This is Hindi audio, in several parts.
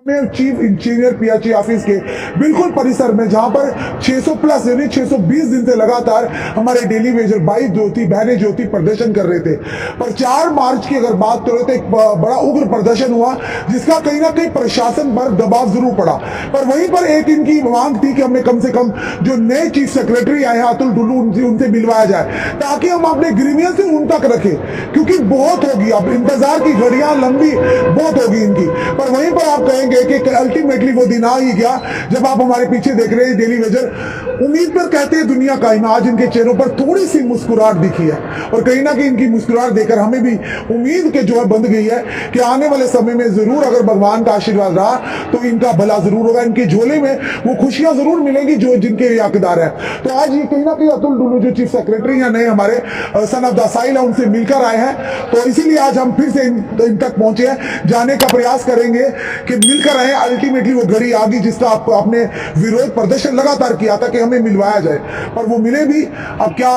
चीफ इंजीनियर पीएचई ऑफिस के बिल्कुल परिसर में, जहां पर 600 प्लस यानी 620 दिन से लगातार हमारे डेली वेजर भाई ज्योति बहनें ज्योति प्रदर्शन कर रहे थे। पर 4 मार्च की अगर बात करें तो एक बड़ा उग्र प्रदर्शन हुआ, जिसका कहीं ना कहीं प्रशासन पर दबाव जरूर पड़ा। पर वहीं पर एक इनकी मांग थी कि हमें कम से कम जो नए चीफ सेक्रेटरी आए हैं अतुल डुल्लू, उनसे मिलवाया जाए, ताकि हम अपने ग्रीवियंस उन तक रखें, क्योंकि बहुत होगी अब इंतजार की घड़ियां लंबी बहुत होगी इनकी। पर वहीं पर आप कहेंगे कि अल्टीमेटली वो दिन आ ही गया जब आप हमारे पीछे देख रहे हैं डेली वेजर। उम्मीद पर कहते हैं दुनिया कायम, आज इनके चेहरों पर थोड़ी सी मुस्कुराहट दिखी है, और कहीं ना कहीं इनकी मुस्कुराहट देखकर हमें भी उम्मीद के जो है बंध गई है कि आने वाले समय में जरूर अगर भगवान का आशीर्वाद रहा तो इनका भला जरूर होगा, इनके झोले में वो खुशियां जरूर मिलेंगी जो जिनके हकदार है। तो आज ये कहीं ना कहीं अतुल डुल्लू जो चीफ सेक्रेटरी या नए हमारे सन ऑफ द साइल है, उनसे मिलकर आए हैं। तो इसीलिए आज हम फिर से इन तक पहुंचे हैं, जाने का प्रयास करेंगे कि मिलकर रहे। अल्टीमेटली वो घड़ी आ गई जिसका आपने विरोध प्रदर्शन लगातार किया था कि हमें मिलवाया जाए, पर वो मिले भी। अब क्या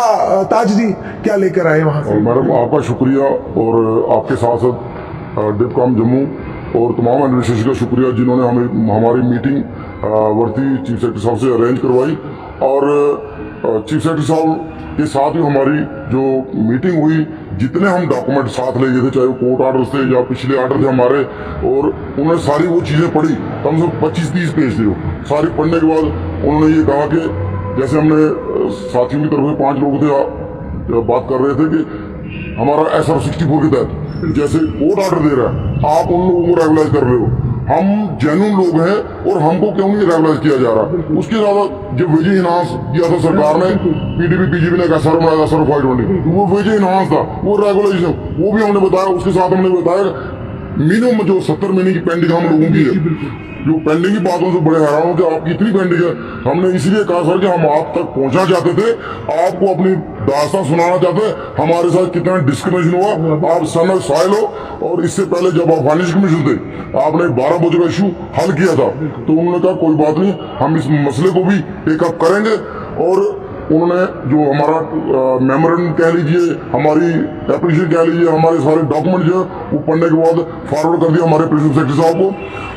ताज जी क्या लेकर आए वहां से? मैडम आपका शुक्रिया, और आपके साथ साथ डिपकॉम जम्मू और तमाम एडमिनिस्ट्रेशन का शुक्रिया जिन्होंने हमें हमारी मीटिंग वर्ती चीफ सेक्रेटरी साहब से अरेंज करवाई। और चीफ सेक्रेटरी साहब के साथ ही हमारी जो मीटिंग हुई, जितने हम डॉक्यूमेंट साथ ले गए थे, चाहे वो कोर्ट आर्डर थे या पिछले आर्डर थे हमारे, और उन्होंने सारी वो चीज़ें पढ़ी, कम से कम 25-30 पेज थे वो। सारी पढ़ने के बाद उन्होंने ये कहा कि जैसे हमने साथियों की तरफ से 5 लोग थे बात कर रहे थे कि हमारा SR 64 के तहत जैसे कोर्ट आर्डर दे रहा है, आप उन लोगों को रेगुलाइज कर रहे हो, हम जेन्युइन लोग हैं और हमको क्यों नहीं रेगुलाइज किया जा रहा। उसके अलावा जब वेज इनहांस किया था सरकार ने, PDP PGP ने SR बनाया SR 520, वो वेज इनहांस था, वो रेगुलाइजेशन वो भी हमने बताया। उसके साथ हमने बताया मिनिमम जो 70 महीने की पेंडिंग हम लोगों की है, जो पेंडिंग की बातों से बड़े हैरान हो कि आपकी इतनी पेंडिंग है। हमने इसलिए कहा सर कि हम आप तक पहुंचना चाहते थे, आपको अपनी दास्तां सुनाना चाहते, हमारे साथ कितना डिस्क्रिमिनेशन हुआ। आप सन ऑफ साइल हो, और इससे पहले जब आप फाइनेंस कमीशन थे आपने 12 बजे का इशू हल किया था, तो उन्होंने कहा कोई बात नहीं, हम इस मसले को भी टेकअप करेंगे। और उन्होंने जो हमारा मेमोरेंडम कह लीजिए, हमारी एप्लीकेशन कह लीजिए, हमारे सारे डॉक्यूमेंट जो है वो पढ़ने के बाद फॉरवर्ड कर दिया हमारे प्रिंसिपल सेक्रेटरी साहब को।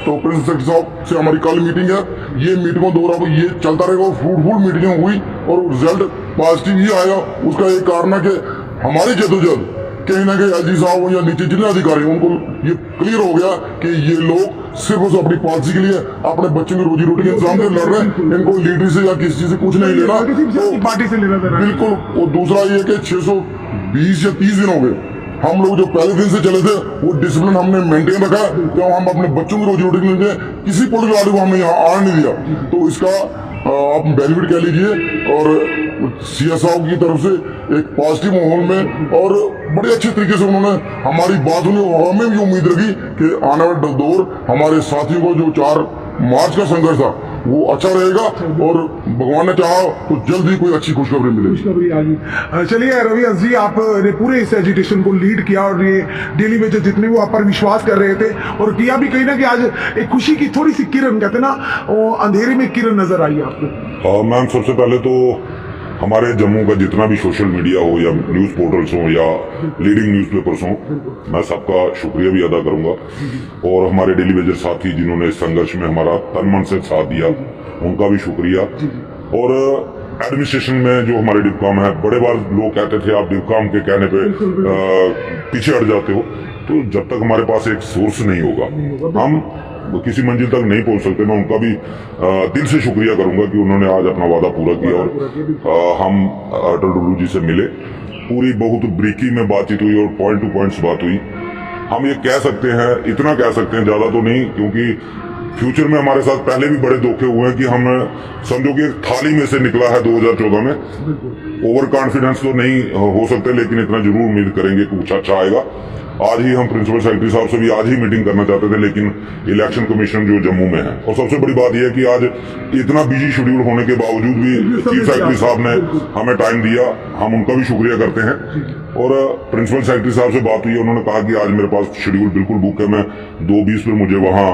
तो प्रिंसिपल सेक्रेटरी साहब से हमारी कल मीटिंग है, ये मीटिंगों दोबारा ये चलता रहेगा, फ्रूटफुल मीटिंग हुई और रिजल्ट पॉजिटिव ही आएगा। उसका एक कारण है कि हमारी जदोजहद कहीं ना कहीं एसडी साहब या नीचे जितने अधिकारी उनको ये क्लियर हो गया कि ये लोग सिर्फ उस अपनी पॉलिसी के लिए अपने बच्चों की रोजी रोटी के इंतजाम से लड़ रहे हैं, इनको लीडरी से या किसी चीज से कुछ नहीं लेना, तो पार्टी से लेना देना बिल्कुल। और दूसरा ये कि 620 या 30 दिन हो गए, हम लोग जो पहले दिन से चले थे वो डिसिप्लिन हमने मेंटेन रखा, तो हम अपने बच्चों की रोजी रोटी के लिए किसी पोलिटिकल पार्टी को हमने यहाँ आने नहीं दिया। तो इसका आप बेनिफिट कह लीजिए। और CS साहब की तरफ से एक पॉजिटिव माहौल में और बड़े अच्छे तरीके से उन्होंने हमारी बात सुनी, और हमें भी उम्मीद रखी कि आने वाला दौर हमारे साथियों को जो 4 मार्च का संघर्ष था वो अच्छा रहेगा, और भगवान ने चाहा तो जल्द ही कोई अच्छी खुशखबरी मिलेगी। चलिए रवि जी, आपने पूरे इस एजुटेशन को लीड किया, और ये डेली वेजर जितने वो आप पर विश्वास कर रहे थे और किया भी, कहीं ना कहीं आज एक खुशी की थोड़ी सी किरण, कहते ना वो अंधेरे में किरण नजर आई आपको। मैम सबसे पहले तो हमारे जम्मू का जितना भी सोशल मीडिया हो या न्यूज़ पोर्टल्स हो या लीडिंग न्यूज़पेपर्स हो, मैं सबका शुक्रिया भी अदा करूंगा। और हमारे डेली वेजर साथी जिन्होंने इस संघर्ष में हमारा तन मन से साथ दिया, उनका भी शुक्रिया। और एडमिनिस्ट्रेशन में जो हमारे डिपकॉम है, बड़े बार लोग कहते थे आप डिपकॉम के कहने पे पीछे हट जाते हो, तो जब तक हमारे पास एक सोर्स नहीं होगा हम किसी मंजिल तक नहीं पहुंच सकते। मैं उनका भी दिल से शुक्रिया करूंगा कि उन्होंने आज अपना वादा पूरा किया, और हम अटल डुल्लू जी से मिले, पूरी बहुत ब्रीकी में बातचीत हुई और पॉइंट टू पॉइंट्स बात हुई। हम ये कह सकते हैं, इतना कह सकते हैं, ज्यादा तो नहीं, क्योंकि फ्यूचर में हमारे साथ पहले भी बड़े धोखे हुए हैं कि हम समझो कि एक थाली में से निकला है 2014 में। ओवर कॉन्फिडेंस तो नहीं हो सकते, लेकिन इतना जरूर उम्मीद करेंगे कि कुछ अच्छा आएगा। आज ही हम प्रिंसिपल सेक्रेटरी साहब से भी आज ही मीटिंग करना चाहते थे, लेकिन इलेक्शन कमीशन जो जम्मू में है, और सबसे बड़ी बात यह है कि आज इतना बिजी शेड्यूल होने के बावजूद भी चीफ सेक्रेटरी साहब ने हमें टाइम दिया, हम उनका भी शुक्रिया करते हैं। और प्रिंसिपल सेक्रेटरी साहब से बात हुई, उन्होंने कहा कि आज मेरे पास शेड्यूल बिल्कुल बुक है, मैं 2:20 पर मुझे वहाँ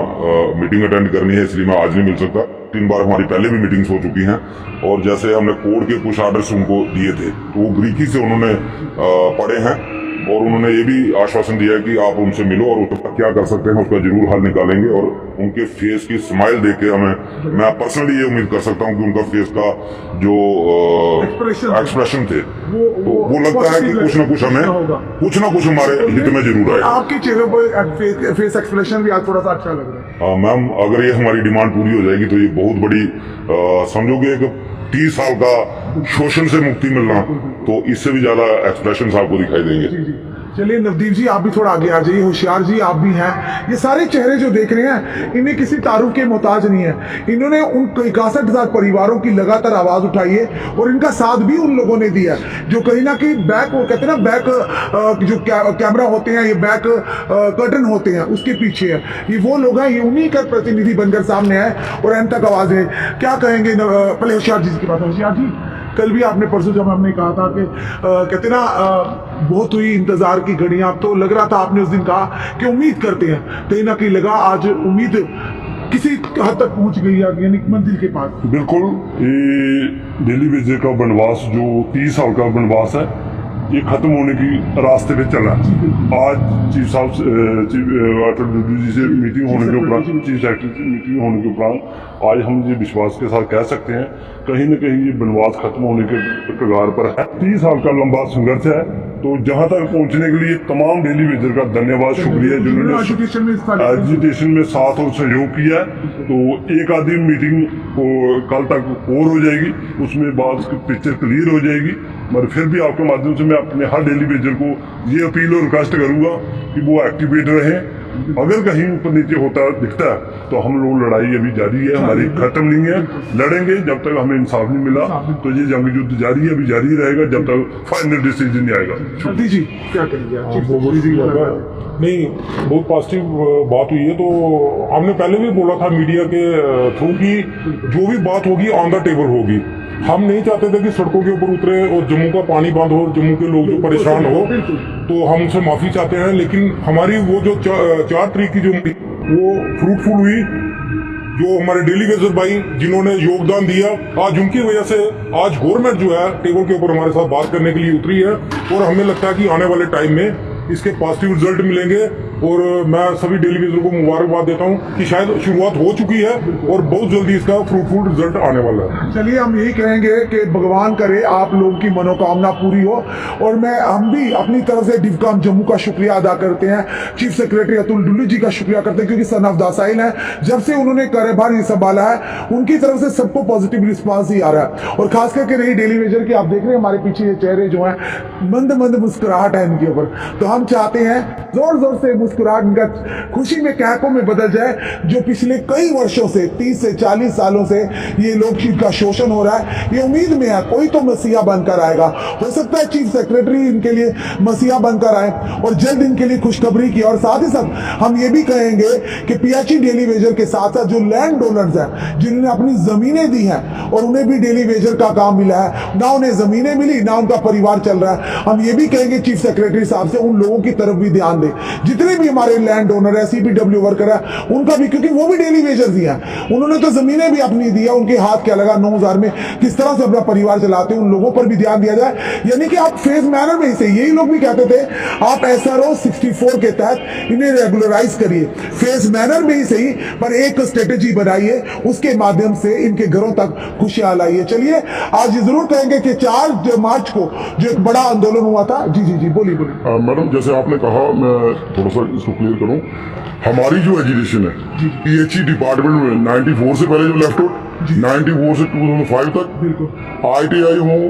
मीटिंग अटेंड करनी है, इसलिए मैं आज नहीं मिल सकता। 3 बार हमारी पहले भी मीटिंग्स हो चुकी हैं, और जैसे हमने कोर्ट के कुछ आर्डर्स उनको दिए थे तो वो ब्रीकी से उन्होंने पढ़े हैं, और उन्होंने ये भी आश्वासन दिया कि आप उनसे मिलो और उसका क्या कर सकते हैं उसका जरूर हल निकालेंगे। और उनके फेस की स्माइल देख के मैं पर्सनली ये उम्मीद कर सकता हूँ कि उनका फेस का जो एक्सप्रेशन थे वो लगता है कि कुछ ना कुछ हमारे हित में जरूर आएगा। आपके चेहरे पर फेस एक्सप्रेशन भी आज थोड़ा सा अच्छा लग रहा है। मैम अगर ये हमारी डिमांड पूरी हो जाएगी तो ये बहुत बड़ी समझोगे कि 30 साल का शोषण से मुक्ति मिलना, तो इससे भी ज्यादा एक्सप्रेशन आपको दिखाई देंगे। चलिए नवदीप जी आप भी थोड़ा आगे आ जाइए, होशियार जी आप भी हैं। ये सारे चेहरे जो देख रहे हैं इन्हें किसी तारुफ के मोहताज नहीं है। इन्होंने उन 61,000 परिवारों की लगातार आवाज उठाई है और इनका साथ भी उन लोगों ने दिया जो कहीं ना कहीं बैक, वो कहते हैं ना बैक जो कैमरा होते हैं, ये बैक कर्टन होते हैं, उसके पीछे है। ये वो लोग हैं, ये उन्हीं का प्रतिनिधि बनकर सामने आए और एंड तक आवाज है। क्या कहेंगे पहले होशियार जी की बात। होशियार जी कल भी आपने परसों जब हमने कहा था कि कहते ना बहुत हुई इंतजार की घड़ियां, तो लग रहा था आपने उस दिन कहा कि उम्मीद करते हैं, कहीं ना कहीं लगा आज उम्मीद किसी हद तक पहुंच गई है, यानी मंजिल के पास। बिल्कुल, ये डेली वेजर का बनवास जो 30 साल का बनवास है ये खत्म होने की रास्ते पे चला। आज चीफ साहब अटल बिहारी जी से मीटिंग होने के उपरांत, चीफ सेक्रेटरी से मीटिंग होने के उपरांत आज हम ये विश्वास के साथ कह सकते हैं कहीं न कहीं ये बनवास खत्म होने के कगार पर है। 30 साल का लंबा संघर्ष है, तो जहां तक पहुंचने के लिए तमाम डेली वेजर का धन्यवाद, शुक्रिया जिन्होंने एजुटेशन में साथ और सहयोग किया। तो एक आधी मीटिंग कल तक और हो जाएगी, उसमें बाद पिक्चर क्लियर हो जाएगी। मगर फिर भी आपके माध्यम से मैं अपने हर डेली वेजर को ये अपील और रिक्वेस्ट करूंगा कि वो एक्टिवेट रहें। अगर कहीं ऊपर नीचे होता दिखता है तो हम लोग लड़ाई अभी जारी है, हमारी खत्म नहीं है, लड़ेंगे जब तक हमें इंसाफ नहीं मिला। तो ये जंग युद्ध जारी है, अभी जारी रहेगा जब तक फाइनल डिसीजन नहीं आएगा। जी क्या करेंगे? नहीं, बहुत पॉजिटिव बात हुई है। तो हमने पहले भी बोला था मीडिया के थ्रू कि जो भी बात होगी ऑन द टेबल होगी। हम नहीं चाहते थे कि सड़कों के ऊपर उतरे और जम्मू का पानी बंद हो और जम्मू के लोग जो परेशान हो, तो हम उनसे माफी चाहते हैं। लेकिन हमारी वो जो 4 तारीख की जो वो फ्रूटफुल हुई, जो हमारे डेली वेजर भाई जिन्होंने योगदान दिया, आज उनकी वजह से आज गवर्नमेंट जो है टेबल के ऊपर हमारे साथ बात करने के लिए उतरी है। और हमें लगता है कि आने वाले टाइम में इसके पॉजिटिव रिजल्ट मिलेंगे। और मैं सभी डेली वेजर को मुबारकबाद देता हूं कि शायद शुरुआत हो चुकी है और बहुत जल्दी इसका फ्रूटफुल रिजल्ट आने वाला है। चलिए हम यही कहेंगे कि भगवान करे आप लोगों की मनोकामना पूरी हो। और हम भी अपनी तरफ से डिवकाम जम्मू का शुक्रिया अदा करते हैं, चीफ सेक्रेटरी अतुल डुल्लू जी का शुक्रिया करते हैं, क्योंकि सन ऑफ दासाइल है, जब से उन्होंने कार्यभार ये संभाला है उनकी तरफ से सबको पॉजिटिव रिस्पॉन्स ही आ रहा है। और खास करके रही डेली वेजर की, आप देख रहे हैं हमारे पीछे ये चेहरे जो है मंद मंद मुस्कुराहट है इनके ऊपर। तो हम चाहते हैं जोर जोर से मुस्कुराहट इनका खुशी में कहकों में बदल जाए, जो पिछले कई वर्षों से 30 से 40 सालों से ये लोकहित का शोषण हो रहा है। ये उम्मीद में है कोई तो मसीहा बनकर आएगा। हो सकता है चीफ सेक्रेटरी इनके लिए मसीहा बनकर आए और जल्द इनके लिए खुशखबरी की। और साथ ही साथ हम ये भी कहेंगे कि पीएचई डेली वेजर के साथ साथ जो लैंड डोनर्स हैं, जिन्होंने अपनी जमीनें दी हैं और उन्हें भी डेली वेजर का काम मिला है, ना उन्हें जमीनें मिली ना उनका परिवार चल रहा है, हम ये भी कहेंगे चीफ सेक्रेटरी साहब से उन लोगों की तरफ भी ध्यान दें, जितने भी हमारे लैंड डोनर है, सीपीडब्ल्यू वर्कर है, उनका भी, क्योंकि वो भी डेली वेजर ही हैं, उन्होंने तो जमीनें भी अपनी दी है, उनके हाथ क्या लगा 9000 में किस तरह से अपना परिवार चलाते हैं, उन लोगों पर भी ध्यान दिया जाए। यानी कि आप फेज मैनर में से, यही लोग भी कहते थे आप SRO 64 के तहत इन्हें रेगुलराइज करिए, फेज मैनर में ही सही पर एक स्ट्रेटेजी बनाइए, उसके माध्यम से इनके घरों तक खुशियां लाइए। चलिए आज जरूर कहेंगे कि 4 मार्च को जो एक बड़ा आंदोलन हुआ था। जी जी जी बोलिए बोलिए। मैडम जैसे आपने कहा, मैं थोड़ा सा इसको क्लियर करूं, हमारी जो एजुकेशन है पीएचई डिपार्टमेंट में 94 से पहले जो लेफ्ट आउट, 94 से 2005 तक ITI हो,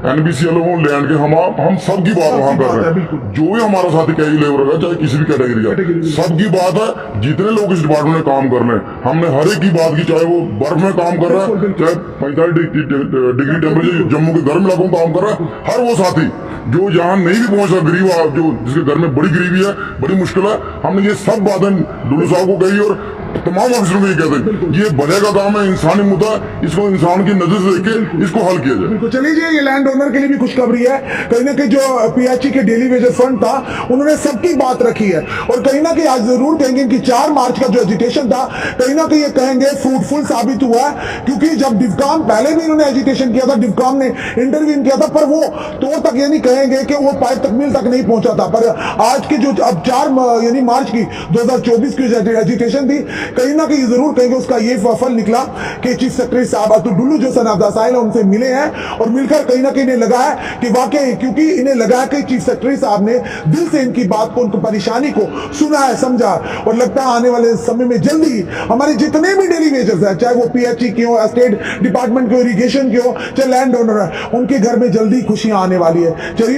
NBCL हो, लैंड के हम सब की बात वहां कर रहे हैं। जो भी हमारा साथी कैरी लेबर है, चाहे किसी भी कैटेगरी का, सबकी बात है। जितने लोग इस डिपार्टमेंट में काम कर रहे हैं, हमने हर एक की बात की, चाहे वो बर्फ में काम कर रहा है, चाहे 45 डिग्री टेम्परेचर जम्मू के गर्म इलाकों में काम कर रहा है, हर वो साथी जो यहाँ नहीं भी पहुंच रहा, गरीब जो जिसके घर में बड़ी गरीबी है, बड़ी मुश्किल है, हमने ये सब बातें डुल्लू साहब को कही और तमाम अफसरों को ये कहते हैं ये बनेगा काम है, इंसानी मुद्दा, इसको इंसान की नजर से देख के इसको हल किया जाए। बिल्कुल, चलिए जी, ये लैंड ओनर के लिए भी खुशखबरी है। कहीं ना कहीं जो पीएचई के डेली वेजेस फंड था उन्होंने सबकी बात रखी है और कहीं ना कहीं आज जरूर कहेंगे कि 4 मार्च का जो एजिटेशन था कहीं ना कहीं ये कहेंगे फ्रूटफुल साबित हुआ है, क्योंकि जब डिवकाम पहले भी इन्होंने एजिटेशन किया था, डिवकाम ने इंटरवीन किया था, पर वो तोड़ तक ये नहीं कहेंगे कि वो पाइप तकमील तक नहीं पहुंचा था। पर आज की जो अब 4 यानी मार्च की 2024 की एजिटेशन थी, कहीं ना कहीं जरूर कहेंगे उसका ये फल निकला कि चीफ सेक्रेटरी साहब अतुल डुल्लू जो सनाफदा साहिल उनसे मिले हैं और मिलकर कहीं ना कहीं इन्हें लगा है कि वाकई, क्योंकि इन्हें लगा है कि चीफ सेक्रेटरी साहब ने दिल से इनकी बात को, उनकी परेशानी को सुना है, समझा, और लगता है आने वाले समय में जल्दी हमारे जितने भी डेली वेजेस है, चाहे वो पीएचई के हो, स्टेट डिपार्टमेंट के हो, इरिगेशन के हो, चाहे लैंड ओनर है, उनके घर में जल्दी खुशियां आने वाली है। चलिए